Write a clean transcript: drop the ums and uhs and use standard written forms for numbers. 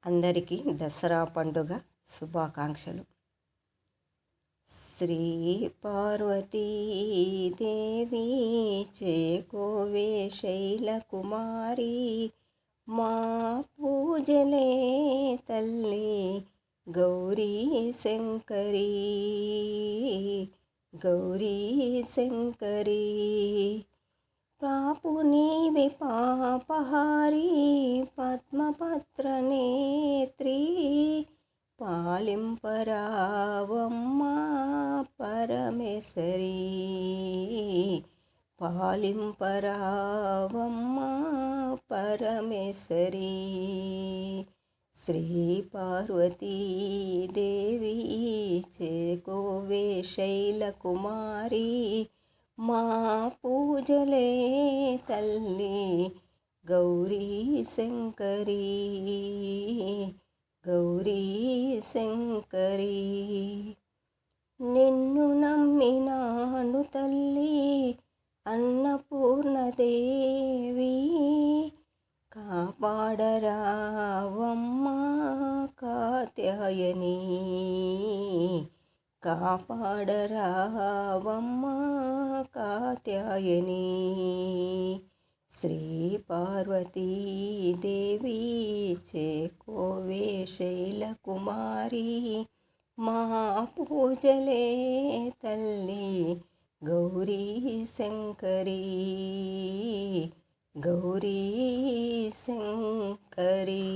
అందరికీ దసరా పండుగ శుభాకాంక్షలు. శ్రీ పార్వతీ దేవి చేకోవే శైలకుమారి, మా పూజలే తల్లి గౌరీ శంకరీ, గౌరీ శంకరీ. పాపు నీవి పాపహారి పద్మపత్ర నేత్రి, పాలింపరావమ్మా పరమేశ్వరీ, పాలింపరావమ్మా పరమేశ్వరీ. శ్రీ పార్వతీ దేవి చేకోవే శైలకుమారి, మా పూజలే తల్లి గౌరీ శంకరీ, గౌరీ శంకరీ. నిన్ను నమ్మినాను తల్లి అన్నపూర్ణదేవి, కాపాడరావమ్మా కాత్యాయని, కాపాడరావమ్మా కాత్యాయని. శ్రీ పార్వతీ దేవి చేకోవే శైలకుమారి, మా పూజలే తల్లి గౌరీ శంకరీ, గౌరీ శంకరీ.